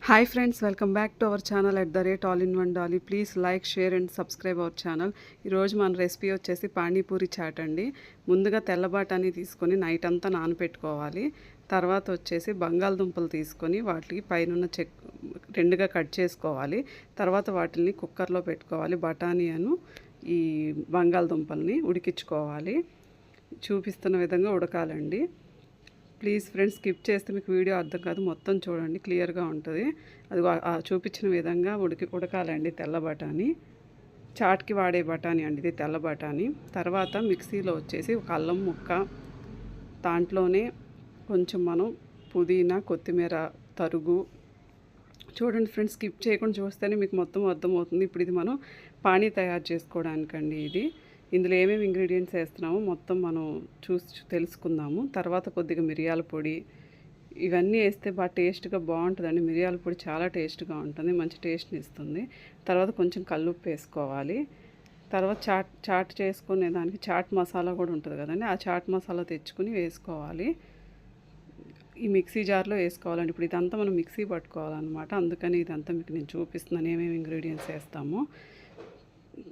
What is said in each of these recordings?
Hi friends, welcome back to our channel at the rate all in one dolly. Please like, share and subscribe our channel. ఈ రోజు మన recipe వచ్చేసి panipuri chat అండి. ముందుగా తెల్ల బఠానీ తీసుకొని నైట్ అంతా నానబెట్టుకోవాలి. తర్వాత వచ్చేసి బంగాళదుంపలు తీసుకొని వాటికి పైన రెండుగా కట్ చేసుకోవాలి. తర్వాత వాటిని కుక్కర్లో పెట్టుకోవాలి. బఠానీను ఈ బంగాళదుంపల్ని ఉడికించుకోవాలి. చూపిస్తున్న విధంగా ఉడకాలండి. ప్లీజ్ ఫ్రెండ్స్, స్కిప్ చేస్తే మీకు వీడియో అర్థం కాదు, మొత్తం చూడండి, క్లియర్గా ఉంటుంది. అది చూపించిన విధంగా ఉడకాలండి. తెల్ల బఠానీ చాట్కి వాడే బఠానీ అండి, ఇది తెల్ల బఠానీ. తర్వాత మిక్సీలో వచ్చేసి ఒక అల్లం ముక్క, దాంట్లోనే కొంచెం మనం పుదీనా, కొత్తిమీర తరుగు. చూడండి ఫ్రెండ్స్, స్కిప్ చేయకుండా చూస్తేనే మీకు మొత్తం అర్థమవుతుంది. ఇప్పుడు ఇది మనం పానీ తయారు చేసుకోవడానికండి. ఇందులో ఏమేమి ఇంగ్రీడియంట్స్ వేస్తున్నామో మొత్తం మనం చూసి తెలుసుకుందాము. తర్వాత కొద్దిగా మిరియాల పొడి, ఇవన్నీ వేస్తే బాగా టేస్ట్గా బాగుంటుందండి. మిరియాల పొడి చాలా టేస్ట్గా ఉంటుంది, మంచి టేస్ట్ని ఇస్తుంది. తర్వాత కొంచెం కల్లుప్పు వేసుకోవాలి. తర్వాత చాట్ చేసుకునే దానికి చాట్ మసాలా కూడా ఉంటుంది కదండి, ఆ చాట్ మసాలా తెచ్చుకుని వేసుకోవాలి. ఈ మిక్సీ జార్లో వేసుకోవాలండి. ఇప్పుడు ఇదంతా మనం మిక్సీ పట్టుకోవాలన్నమాట, అందుకని ఇదంతా మీకు నేను చూపిస్తున్నాను ఏమేమి ఇంగ్రీడియంట్స్ వేస్తామో.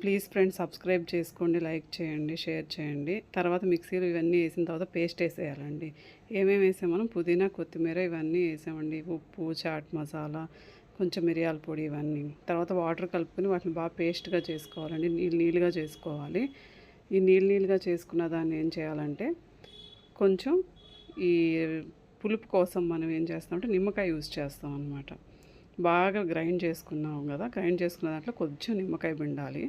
ప్లీజ్ ఫ్రెండ్స్, సబ్స్క్రైబ్ చేసుకోండి, లైక్ చేయండి, షేర్ చేయండి. తర్వాత మిక్సీలో ఇవన్నీ వేసిన తర్వాత పేస్ట్ వేసేయాలండి. ఏమేమి వేసాం మనం? పుదీనా, కొత్తిమీర ఇవన్నీ వేసామండి. ఉప్పు, చాట్ మసాలా, కొంచెం మిరియాల పొడి, ఇవన్నీ. తర్వాత వాటర్ కలుపుకొని వాటిని బాగా పేస్ట్గా చేసుకోవాలండి, నీళ్ళుగా చేసుకోవాలి. ఈ నీళ్ళుగా చేసుకున్న దాన్ని ఏం చేయాలంటే, కొంచెం ఈ పులుపు కోసం మనం ఏం చేస్తామంటే నిమ్మకాయ యూజ్ చేస్తాం అన్నమాట. బాగా గ్రైండ్ చేసుకున్నాం కదా, గ్రైండ్ చేసుకున్న దాంట్లో కొంచెం నిమ్మకాయ పిండాలి.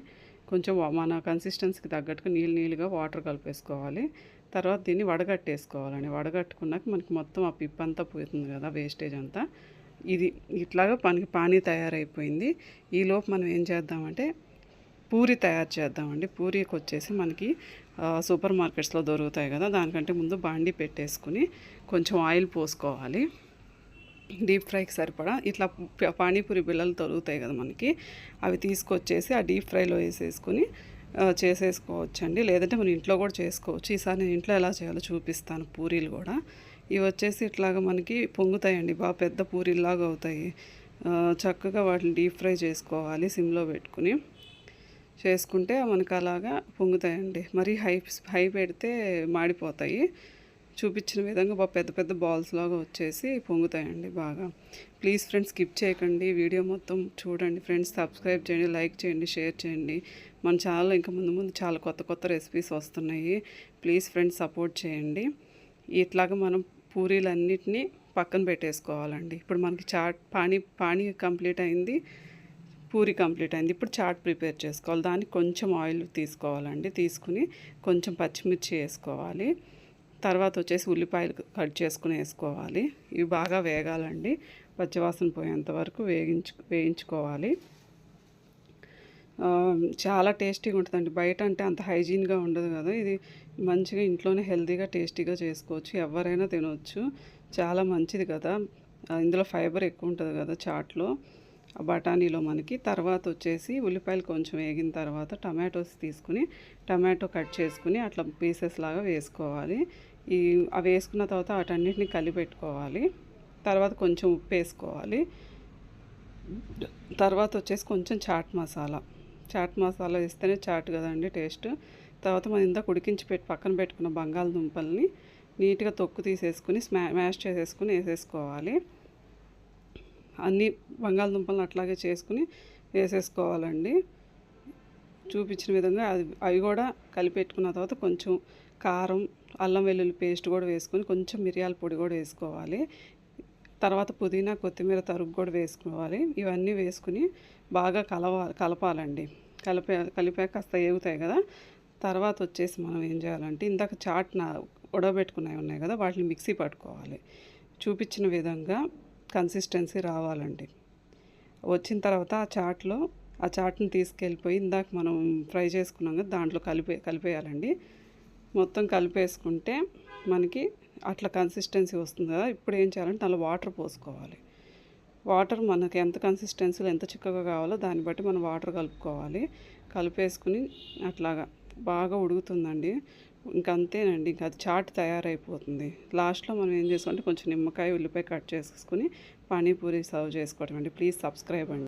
కొంచెం మన కన్సిస్టెన్సీకి తగ్గట్టుగా నీళ్ళుగా వాటర్ కలిపేసుకోవాలి. తర్వాత దీన్ని వడగట్టేసుకోవాలండి. వడగట్టుకున్నాక మనకి మొత్తం ఆ పిప్ అంతా పోతుంది కదా, వేస్టేజ్ అంతా. ఇట్లాగా మనకి పానీ తయారైపోయింది. ఈలోపు మనం ఏం చేద్దామంటే పూరి తయారు చేద్దామండి. పూరికి వచ్చేసి మనకి సూపర్ మార్కెట్స్లో దొరుకుతాయి కదా, దానికంటే ముందు బాండి పెట్టేసుకుని కొంచెం ఆయిల్ పోసుకోవాలి. డీప్ ఫ్రైకి సరిపడా ఇట్లా పానీపూరి బిళ్ళలు దొరుకుతాయి కదా మనకి, అవి తీసుకొచ్చేసి ఆ డీప్ ఫ్రైలో వేసేసుకుని చేసేసుకోవచ్చండి. లేదంటే మనం ఇంట్లో కూడా చేసుకోవచ్చు. ఈసారి నేను ఇంట్లో ఎలా చేయాలో చూపిస్తాను. పూరీలు కూడా ఇవి వచ్చేసి ఇట్లాగా మనకి పొంగుతాయండి, బాగా పెద్ద పూరీలాగా అవుతాయి. చక్కగా వాటిని డీప్ ఫ్రై చేసుకోవాలి, సిమ్లో పెట్టుకుని చేసుకుంటే మనకు అలాగా పొంగుతాయండి. మరి హై పెడితే మాడిపోతాయి. చూపించిన విధంగా బాగా పెద్ద పెద్ద బాల్స్ లాగా వచ్చేసి పొంగుతాయండి బాగా. ప్లీజ్ ఫ్రెండ్స్, స్కిప్ చేయకండి, వీడియో మొత్తం చూడండి. ఫ్రెండ్స్, సబ్స్క్రైబ్ చేయండి, లైక్ చేయండి, షేర్ చేయండి. మన ఛానల్లో ఇంకా ముందు చాలా కొత్త రెసిపీస్ వస్తున్నాయి. ప్లీజ్ ఫ్రెండ్స్, సపోర్ట్ చేయండి. ఇట్లాగా మనం పూరీలన్నిటినీ పక్కన పెట్టేసుకోవాలండి. ఇప్పుడు మనకి చాట్ పానీ కంప్లీట్ అయింది, పూరి కంప్లీట్ అయింది. ఇప్పుడు చాట్ ప్రిపేర్ చేసుకోవాలి. దానికి కొంచెం ఆయిల్ తీసుకోవాలండి. తీసుకుని కొంచెం పచ్చిమిర్చి వేసుకోవాలి. తర్వాత వచ్చేసి ఉల్లిపాయలు కట్ చేసుకుని వేసుకోవాలి. ఇవి బాగా వేగాలండి, పచ్చివాసన పోయేంత వరకు వేయించుకోవాలి. చాలా టేస్టీగా ఉంటుందండి. బయట అంటే అంత హైజీన్గా ఉండదు కదా, ఇది మంచిగా ఇంట్లోనే హెల్తీగా టేస్టీగా చేసుకోవచ్చు, ఎవరైనా తినవచ్చు. చాలా మంచిది కదా, ఇందులో ఫైబర్ ఎక్కువ ఉంటుంది కదా చాట్లో, బఠానీలో మనకి. తర్వాత వచ్చేసి ఉల్లిపాయలు కొంచెం వేగిన తర్వాత టమాటోస్ తీసుకుని టమాటో కట్ చేసుకుని అట్లా పీసెస్ లాగా వేసుకోవాలి. అవి వేసుకున్న తర్వాత వాటన్నిటిని కలిపెట్టుకోవాలి. తర్వాత కొంచెం ఉప్పు వేసుకోవాలి. తర్వాత వచ్చేసి కొంచెం చాట్ మసాలా వేస్తేనే చాట్ కదండి టేస్ట్. తర్వాత మనం ఇందాక ఉడికించి పక్కన పెట్టుకున్న బంగాళదుంపల్ని నీట్గా తొక్కు తీసేసుకుని మ్యాష్ చేసేసుకుని వేసేసుకోవాలి. అన్ని బంగాళదుంపలను అట్లాగే చేసుకుని వేసేసుకోవాలండి. చూపించిన విధంగా అవి కూడా కలిపెట్టుకున్న తర్వాత కొంచెం కారం, అల్లం వెల్లుల్లి పేస్ట్ కూడా వేసుకొని కొంచెం మిరియాల పొడి కూడా వేసుకోవాలి. తర్వాత పుదీనా, కొత్తిమీర తరుగు కూడా వేసుకోవాలి. ఇవన్నీ వేసుకుని బాగా కలపాలండి. కలిపాక కాస్త ఏగుతాయి కదా. తర్వాత వచ్చేసి మనం ఏం చేయాలంటే ఇందాక ఉడబెట్టుకున్నవి ఉన్నాయి కదా, వాటిని మిక్సీ పట్టుకోవాలి. చూపించిన విధంగా కన్సిస్టెన్సీ రావాలండి. వచ్చిన తర్వాత ఆ చాట్ని తీసుకెళ్ళిపోయి ఇందాక మనం ఫ్రై చేసుకున్నాం కదా, దాంట్లో కలిపేయాలండి. మొత్తం కలిపేసుకుంటే మనకి అట్లా కన్సిస్టెన్సీ వస్తుంది కదా. ఇప్పుడు ఏం చేయాలంటే దానిలో వాటర్ పోసుకోవాలి. వాటర్ మనకి ఎంత కన్సిస్టెన్సీలో ఎంత చిక్కగా కావాలో దాన్ని బట్టి మనం వాటర్ కలుపుకోవాలి. కలిపేసుకుని అట్లాగా బాగా ఉడుకుతుందండి. ఇంకంతేనండి, ఇంకా అది చాట్ తయారైపోతుంది. లాస్ట్లో మనం ఏం చేసుకోవాలంటే కొంచెం నిమ్మకాయ, ఉల్లిపాయ కట్ చేసుకుని పానీపూరి సర్వ్ చేసుకోవటం అండి. ప్లీజ్ సబ్స్క్రైబ్ అండి.